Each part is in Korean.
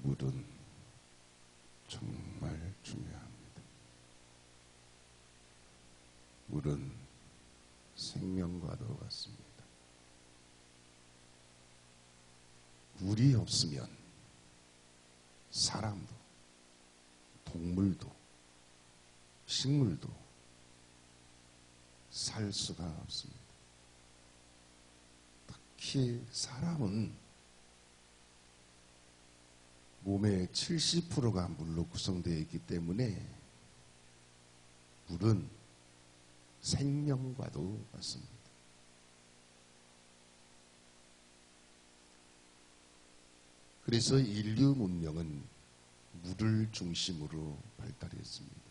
물은 정말 중요합니다. 물은 생명과도 같습니다. 물이 없으면 사람도, 동물도, 식물도 살 수가 없습니다. 특히 사람은 몸의 70%가 물로 구성되어 있기 때문에 물은 생명과도 같습니다. 그래서 인류 문명은 물을 중심으로 발달했습니다.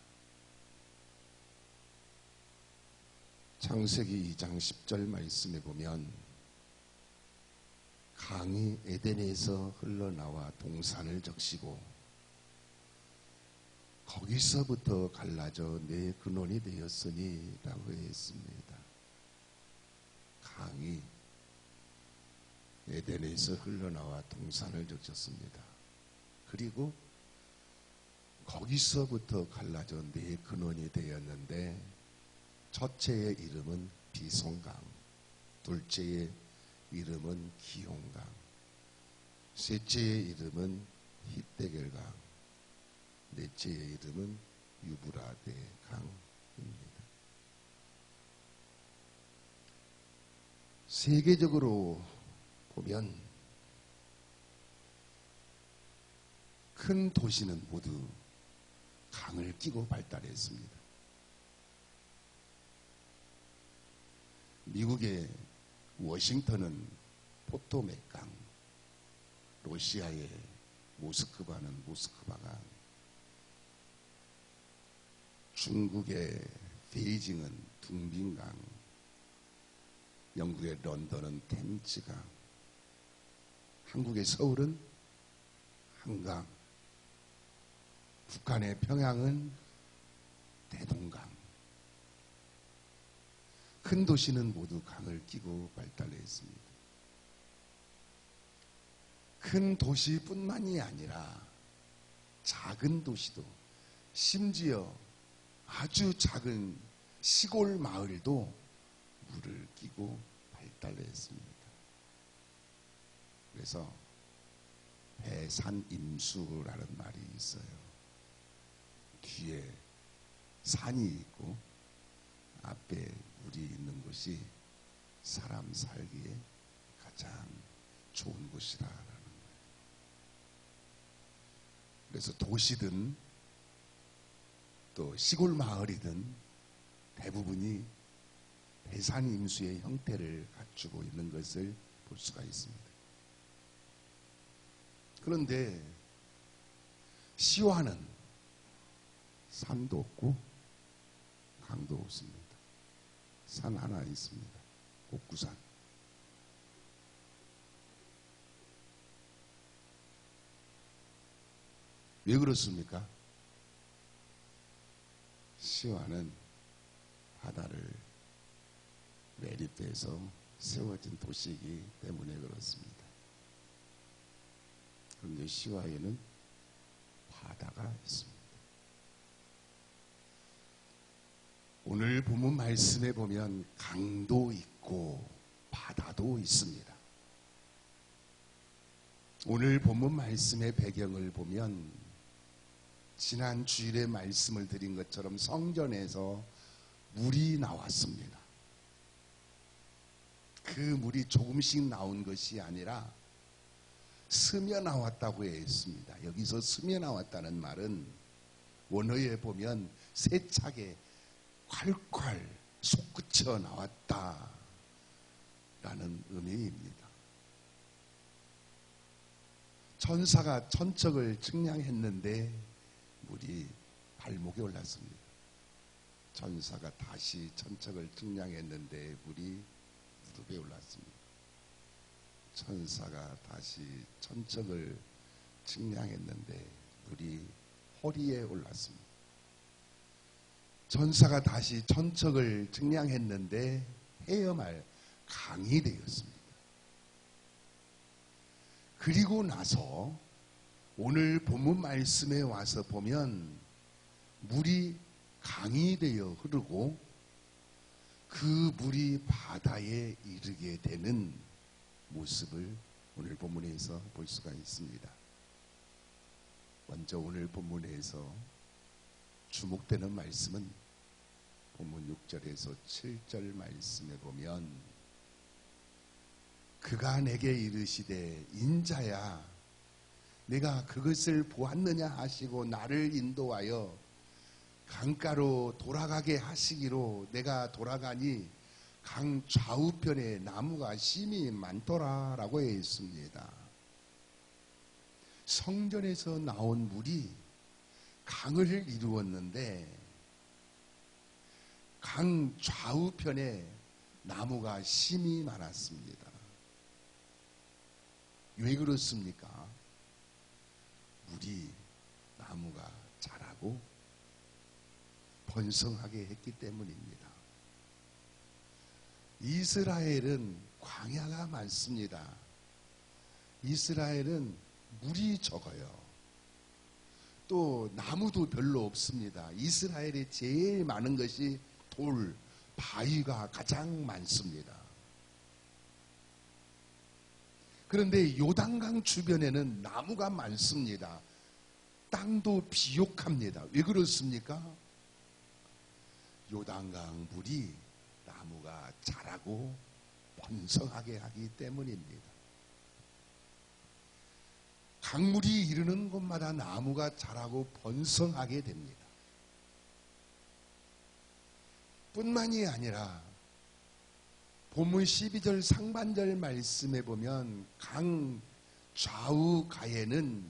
창세기 2장 10절 말씀에 보면 강이 에덴에서 흘러나와 동산을 적시고 거기서부터 갈라져 내 근원이 되었으니 라고 했습니다. 강이 에덴에서 흘러나와 동산을 적셨습니다. 그리고 거기서부터 갈라져 네 근원이 되었는데, 첫째의 이름은 비송강, 둘째의 이름은 기용강, 셋째의 이름은 히데겔강, 넷째의 이름은 유브라데 강입니다. 세계적으로 보면 큰 도시는 모두 강을 끼고 발달했습니다. 미국의 워싱턴은 포토맥강, 러시아의 모스크바는 모스크바강, 중국의 베이징은 둥빈강, 영국의 런던은 템즈강, 한국의 서울은 한강, 북한의 평양은 대동강. 큰 도시는 모두 강을 끼고 발달했습니다. 큰 도시뿐만이 아니라 작은 도시도, 심지어 아주 작은 시골 마을도 물을 끼고 발달했습니다. 그래서 배산임수라는 말이 있어요. 뒤에 산이 있고 앞에 물이 있는 곳이 사람 살기에 가장 좋은 곳이라는 거예요. 그래서 도시든 또 시골 마을이든 대부분이 배산임수의 형태를 갖추고 있는 것을 볼 수가 있습니다. 그런데 시와는 산도 없고 강도 없습니다. 산 하나 있습니다. 옥구산. 왜 그렇습니까? 시와는 바다를 매립해서 세워진 도시이기 때문에 그렇습니다. 그런데 시와에는 바다가 있습니다. 오늘 본문 말씀에 보면 강도 있고 바다도 있습니다. 오늘 본문 말씀의 배경을 보면 지난 주일에 말씀을 드린 것처럼 성전에서 물이 나왔습니다. 그 물이 조금씩 나온 것이 아니라 스며 나왔다고 했습니다. 여기서 스며 나왔다는 말은 원어에 보면 세차게 콸콸 솟구쳐 나왔다라는 의미입니다. 천사가 천척을 측량했는데 물이 발목에 올랐습니다. 천사가 다시 천척을 측량했는데 물이 무릎에 올랐습니다. 천사가 다시 천척을 측량했는데 물이 허리에 올랐습니다. 천사가 다시 천척을 측량했는데 헤엄할 강이 되었습니다. 그리고 나서 오늘 본문 말씀에 와서 보면 물이 강이 되어 흐르고 그 물이 바다에 이르게 되는 모습을 오늘 본문에서 볼 수가 있습니다. 먼저 오늘 본문에서 주목되는 말씀은 본문 6절에서 7절 말씀에 보면 그가 내게 이르시되 인자야 내가 그것을 보았느냐 하시고 나를 인도하여 강가로 돌아가게 하시기로 내가 돌아가니 강 좌우편에 나무가 심이 많더라 라고 했습니다. 성전에서 나온 물이 강을 이루었는데 강 좌우편에 나무가 심이 많았습니다. 왜 그렇습니까? 물이 나무가 자라고 번성하게 했기 때문입니다. 이스라엘은 광야가 많습니다. 이스라엘은 물이 적어요. 또 나무도 별로 없습니다. 이스라엘에 제일 많은 것이 돌, 바위가 가장 많습니다. 그런데 요단강 주변에는 나무가 많습니다. 땅도 비옥합니다. 왜 그렇습니까? 요단강 물이 나무가 자라고 번성하게 하기 때문입니다. 강물이 이르는 곳마다 나무가 자라고 번성하게 됩니다. 뿐만이 아니라 본문 12절 상반절 말씀에 보면 강 좌우 가에는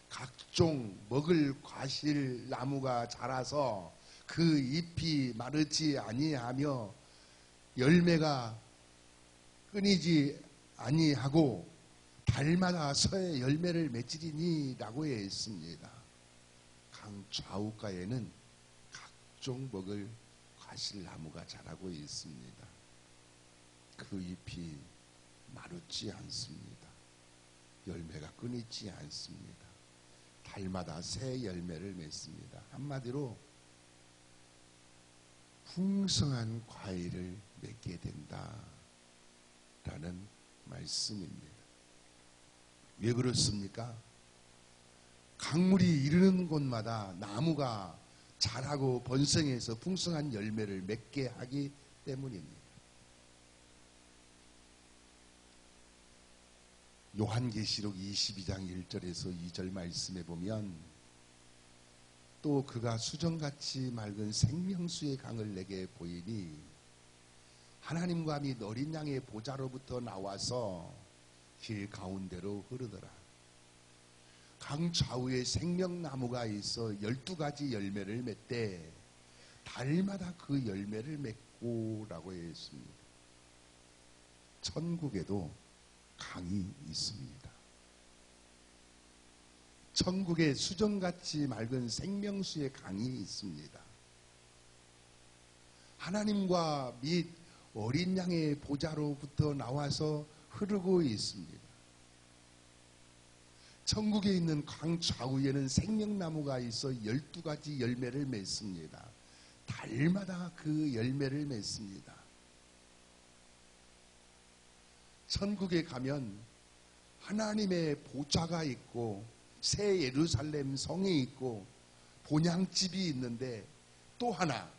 각종 먹을 과실 나무가 자라서 그 잎이 마르지 아니하며 열매가 끊이지 아니하고 달마다 서에 열매를 맺으리니 라고 했습니다. 강 좌우가에는 각종 먹을 과실나무가 자라고 있습니다. 그 잎이 마르지 않습니다. 열매가 끊이지 않습니다. 달마다 새 열매를 맺습니다. 한마디로 풍성한 과일을 맺게 된다라는 말씀입니다. 왜 그렇습니까? 강물이 이르는 곳마다 나무가 자라고 번성해서 풍성한 열매를 맺게 하기 때문입니다. 요한계시록 22장 1절에서 2절 말씀에 보면 또 그가 수정같이 맑은 생명수의 강을 내게 보이니 하나님과 및 어린 양의 보좌로부터 나와서 길 가운데로 흐르더라. 강 좌우에 생명나무가 있어 12가지 열매를 맺되 달마다 그 열매를 맺고 라고 했습니다. 천국에도 강이 있습니다. 천국에 수정같이 맑은 생명수의 강이 있습니다. 하나님과 및 어린 양의 보좌로부터 나와서 흐르고 있습니다. 천국에 있는 강 좌우에는 생명나무가 있어 12가지 열매를 맺습니다. 달마다 그 열매를 맺습니다. 천국에 가면 하나님의 보좌가 있고 새 예루살렘 성이 있고 본향집이 있는데 또 하나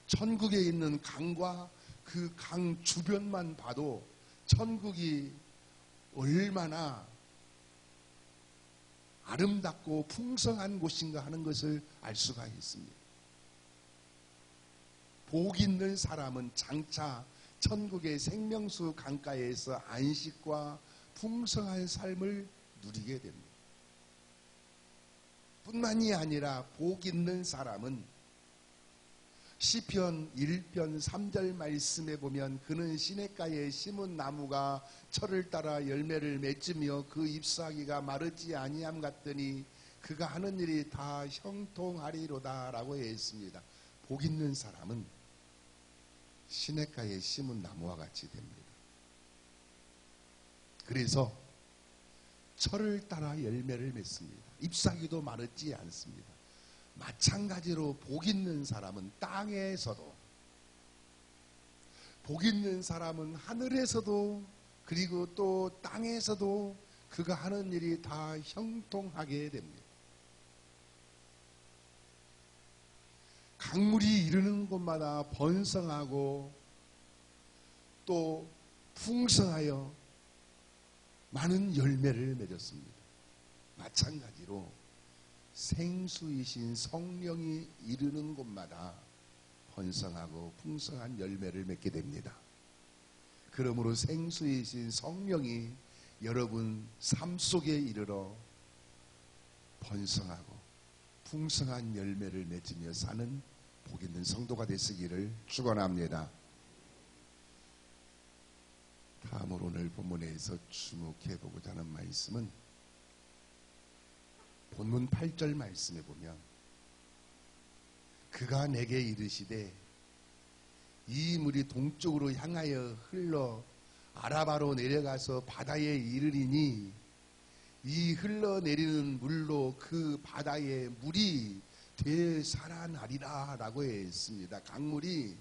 천국에 있는 강과 그 강 주변만 봐도 천국이 얼마나 아름답고 풍성한 곳인가 하는 것을 알 수가 있습니다. 복 있는 사람은 장차 천국의 생명수 강가에서 안식과 풍성한 삶을 누리게 됩니다. 뿐만이 아니라 복 있는 사람은 시편 1편 3절 말씀에 보면 그는 시냇가에 심은 나무가 철을 따라 열매를 맺으며 그 잎사귀가 마르지 아니함 같더니 그가 하는 일이 다 형통하리로다 라고 했습니다. 복 있는 사람은 시냇가에 심은 나무와 같이 됩니다. 그래서 철을 따라 열매를 맺습니다. 잎사귀도 마르지 않습니다. 마찬가지로 복 있는 사람은 땅에서도, 복 있는 사람은 하늘에서도, 그리고 또 땅에서도 그가 하는 일이 다 형통하게 됩니다. 강물이 이르는 곳마다 번성하고 또 풍성하여 많은 열매를 맺었습니다. 마찬가지로 생수이신 성령이 이르는 곳마다 번성하고 풍성한 열매를 맺게 됩니다. 그러므로 생수이신 성령이 여러분 삶 속에 이르러 번성하고 풍성한 열매를 맺으며 사는 복 있는 성도가 되시기를 축원합니다. 다음으로 오늘 본문에서 주목해보고자 하는 말씀은 본문 8절 말씀에 보면 그가 내게 이르시되 이 물이 동쪽으로 향하여 흘러 아라바로 내려가서 바다에 이르리니 이 흘러내리는 물로 그 바다의 물이 되살아나리라 라고 했습니다. 강물이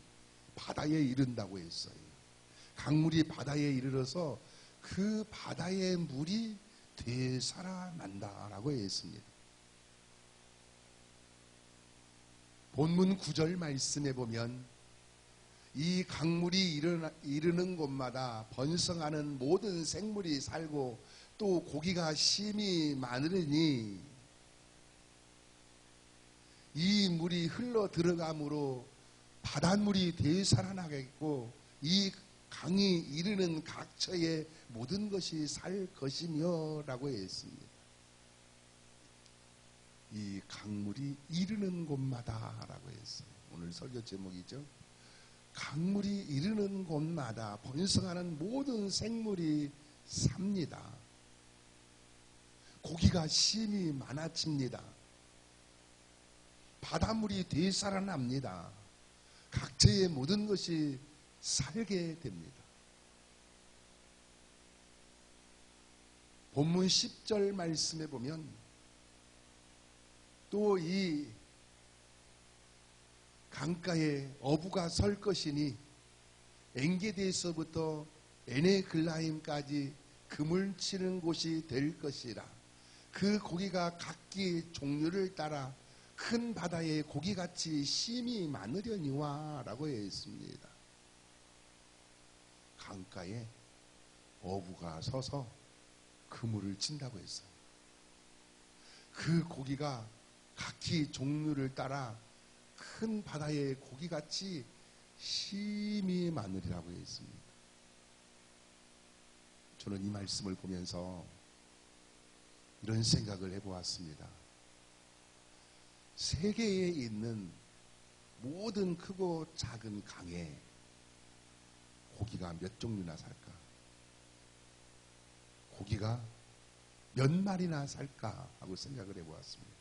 바다에 이른다고 했어요. 강물이 바다에 이르러서 그 바다의 물이 되살아난다 라고 했습니다. 본문 9절 말씀에 보면 이 강물이 이르는 곳마다 번성하는 모든 생물이 살고 또 고기가 심히 많으니 이 물이 흘러 들어감으로 바닷물이 되살아나겠고 이 강이 이르는 각처에 모든 것이 살 것이며 라고 했습니다. 이 강물이 이르는 곳마다 라고 했어요. 오늘 설교 제목이죠. 강물이 이르는 곳마다 번성하는 모든 생물이 삽니다. 고기가 심히 많아집니다. 바닷물이 되살아납니다. 각처의 모든 것이 살게 됩니다. 본문 10절 말씀에 보면 또 이 강가에 어부가 설 것이니 엔게디에서부터 에네글라임까지 그물 치는 곳이 될 것이라. 그 고기가 각기 종류를 따라 큰 바다에 고기같이 심히 많으려니와 라고 했습니다. 강가에 어부가 서서 그물을 친다고 했어요. 그 고기가 각기 종류를 따라 큰 바다의 고기같이 심히 많으리라고 했습니다. 저는 이 말씀을 보면서 이런 생각을 해보았습니다. 세계에 있는 모든 크고 작은 강에 고기가 몇 종류나 살까? 고기가 몇 마리나 살까? 하고 생각을 해보았습니다.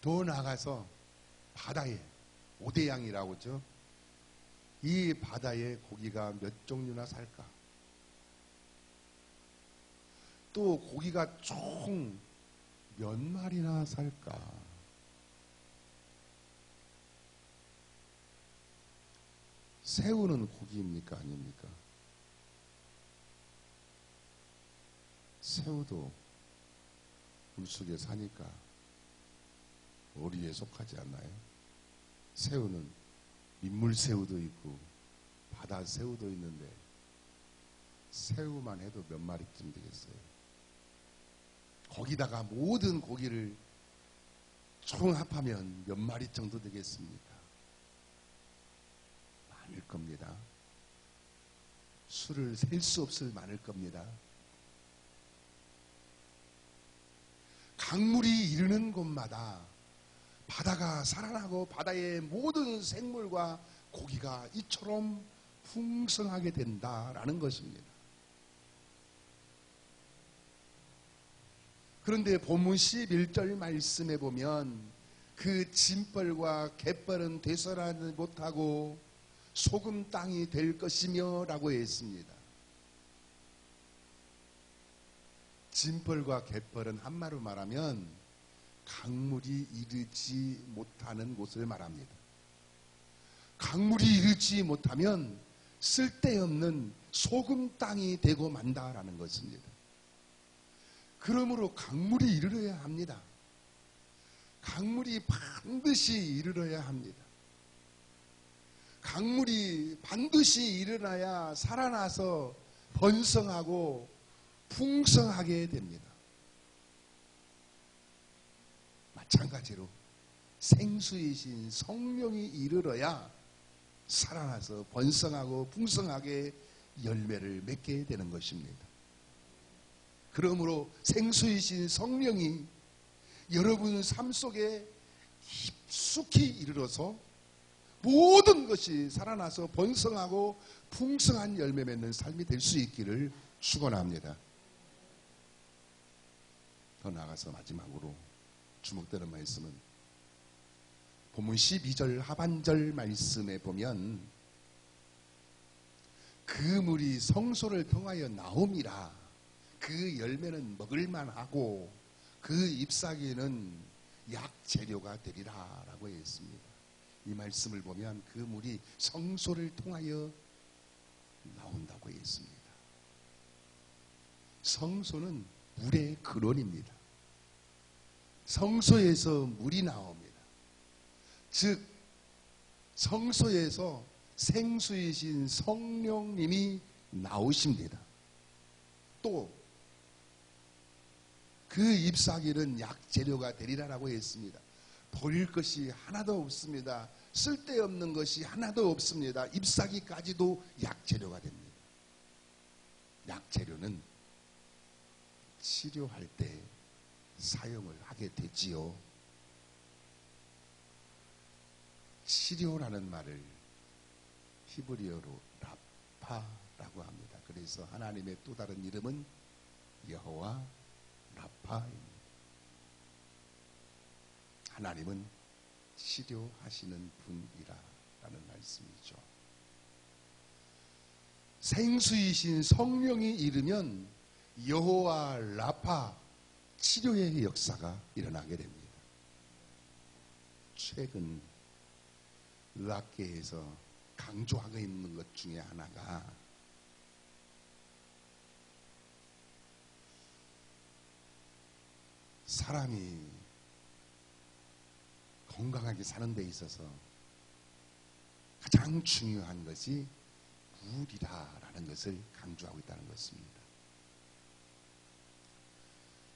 더 나아가서 바다에 오대양이라고 하죠. 이 바다에 고기가 몇 종류나 살까? 또 고기가 총 몇 마리나 살까? 새우는 고기입니까? 아닙니까? 새우도 물속에 사니까 오리에 속하지 않나요? 새우는 민물새우도 있고 바다새우도 있는데 새우만 해도 몇 마리쯤 되겠어요? 거기다가 모든 고기를 총합하면 몇 마리 정도 되겠습니까? 많을 겁니다. 수를 셀 수 없을 많을 겁니다. 강물이 이르는 곳마다 바다가 살아나고 바다의 모든 생물과 고기가 이처럼 풍성하게 된다라는 것입니다. 그런데 본문 11절 말씀에 보면 그 짐벌과 갯벌은 되살아나지 못하고 소금 땅이 될 것이며 라고 했습니다. 진펄과 갯벌은 한마로 말하면 강물이 이르지 못하는 곳을 말합니다. 강물이 이르지 못하면 쓸데없는 소금 땅이 되고 만다라는 것입니다. 그러므로 강물이 이르러야 합니다. 강물이 반드시 이르러야 합니다. 강물이 반드시 일어나야 살아나서 번성하고 풍성하게 됩니다. 마찬가지로 생수이신 성령이 이르러야 살아나서 번성하고 풍성하게 열매를 맺게 되는 것입니다. 그러므로 생수이신 성령이 여러분 삶 속에 깊숙이 이르러서 모든 것이 살아나서 번성하고 풍성한 열매 맺는 삶이 될 수 있기를 축원합니다. 더 나아가서 마지막으로 주목되는 말씀은 본문 12절 하반절 말씀에 보면 그 물이 성소를 통하여 나옴이라 그 열매는 먹을만하고 그 잎사귀는 약재료가 되리라 라고 했습니다. 이 말씀을 보면 그 물이 성소를 통하여 나온다고 했습니다. 성소는 물의 근원입니다. 성소에서 물이 나옵니다. 즉 성소에서 생수이신 성령님이 나오십니다. 또 그 잎사귀는 약재료가 되리라라고 했습니다. 버릴 것이 하나도 없습니다. 쓸데없는 것이 하나도 없습니다. 잎사귀까지도 약재료가 됩니다. 약재료는 치료할 때 사용을 하게 되지요. 치료라는 말을 히브리어로 라파라고 합니다. 그래서 하나님의 또 다른 이름은 여호와 라파입니다. 하나님은 치료하시는 분이라는 말씀이죠. 생수이신 성령이 이르면 여호와 라파 치료의 역사가 일어나게 됩니다. 최근 의학계에서 강조하고 있는 것 중에 하나가 사람이 건강하게 사는 데 있어서 가장 중요한 것이 물이라는 것을 강조하고 있다는 것입니다.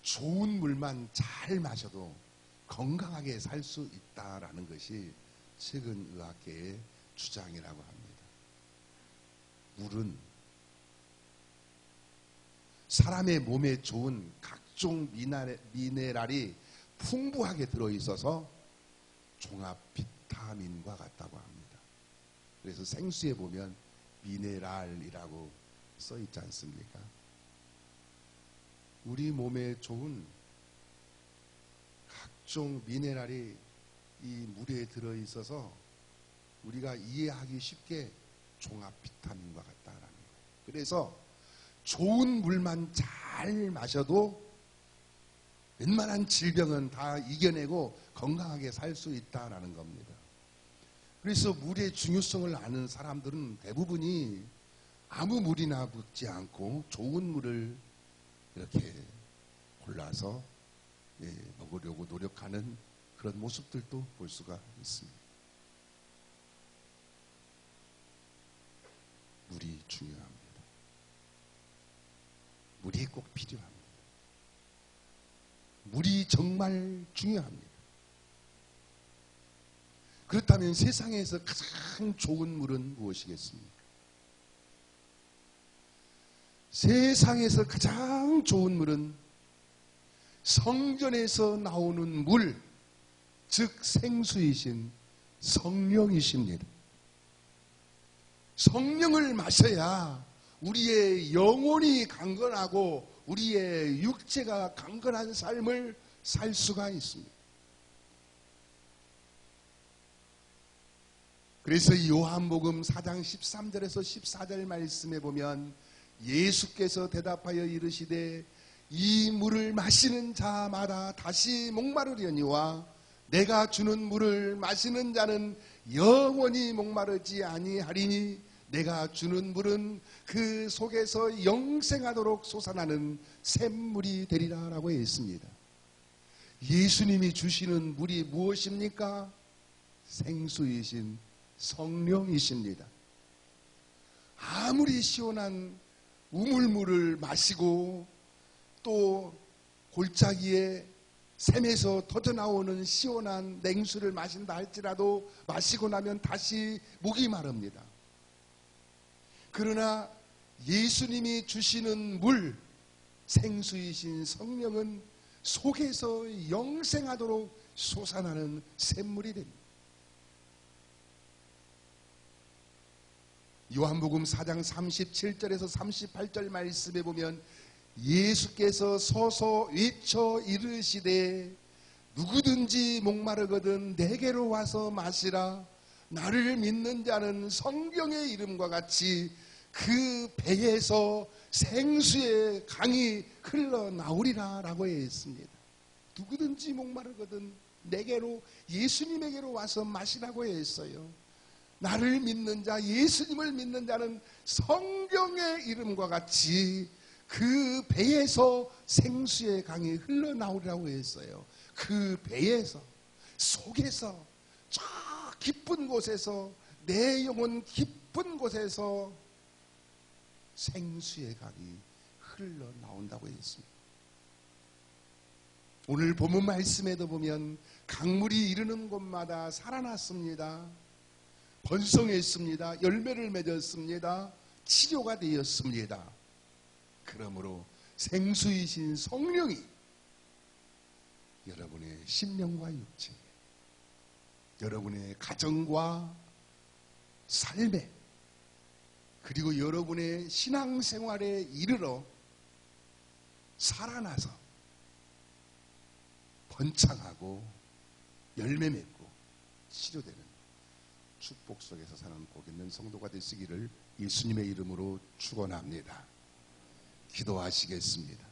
좋은 물만 잘 마셔도 건강하게 살 수 있다라는 것이 최근 의학계의 주장이라고 합니다. 물은 사람의 몸에 좋은 각종 미네랄이 풍부하게 들어있어서 종합 비타민과 같다고 합니다. 그래서 생수에 보면 미네랄이라고 써 있지 않습니까? 우리 몸에 좋은 각종 미네랄이 이 물에 들어있어서 우리가 이해하기 쉽게 종합 비타민과 같다라는 거예요. 그래서 좋은 물만 잘 마셔도 웬만한 질병은 다 이겨내고 건강하게 살 수 있다라는 겁니다. 그래서 물의 중요성을 아는 사람들은 대부분이 아무 물이나 붓지 않고 좋은 물을 이렇게 골라서 먹으려고 노력하는 그런 모습들도 볼 수가 있습니다. 물이 중요합니다. 물이 꼭 필요합니다. 물이 정말 중요합니다. 그렇다면 세상에서 가장 좋은 물은 무엇이겠습니까? 세상에서 가장 좋은 물은 성전에서 나오는 물, 즉 생수이신 성령이십니다. 성령을 마셔야 우리의 영혼이 강건하고 우리의 육체가 강건한 삶을 살 수가 있습니다. 그래서 요한복음 4장 13절에서 14절 말씀에 보면 예수께서 대답하여 이르시되 이 물을 마시는 자마다 다시 목마르려니와 내가 주는 물을 마시는 자는 영원히 목마르지 아니하리니 내가 주는 물은 그 속에서 영생하도록 솟아나는 샘물이 되리라 라고 했습니다. 예수님이 주시는 물이 무엇입니까? 생수이신 성령이십니다. 아무리 시원한 우물물을 마시고 또 골짜기에 샘에서 터져나오는 시원한 냉수를 마신다 할지라도 마시고 나면 다시 목이 마릅니다. 그러나 예수님이 주시는 물, 생수이신 성령은 속에서 영생하도록 솟아나는 샘물이 됩니다. 요한복음 4장 37절에서 38절 말씀에 보면 예수께서 서서 외쳐 이르시되 누구든지 목마르거든 내게로 와서 마시라. 나를 믿는 자는 성경의 이름과 같이 그 배에서 생수의 강이 흘러나오리라 라고 했습니다. 누구든지 목마르거든 내게로, 예수님에게로 와서 마시라고 했어요. 나를 믿는 자, 예수님을 믿는 자는 성경의 이름과 같이 그 배에서 생수의 강이 흘러나오리라고 했어요. 그 배에서, 속에서, 저 깊은 곳에서, 내 영혼 깊은 곳에서 생수의 강이 흘러나온다고 했습니다. 오늘 본문 말씀에도 보면 강물이 이르는 곳마다 살아났습니다. 번성했습니다. 열매를 맺었습니다. 치료가 되었습니다. 그러므로 생수이신 성령이 여러분의 심령과 육체, 여러분의 가정과 삶에, 그리고 여러분의 신앙생활에 이르러 살아나서 번창하고 열매 맺고 치료되는 축복 속에서 사는 복 있는 성도가 되시기를 예수님의 이름으로 축원합니다. 기도하시겠습니다.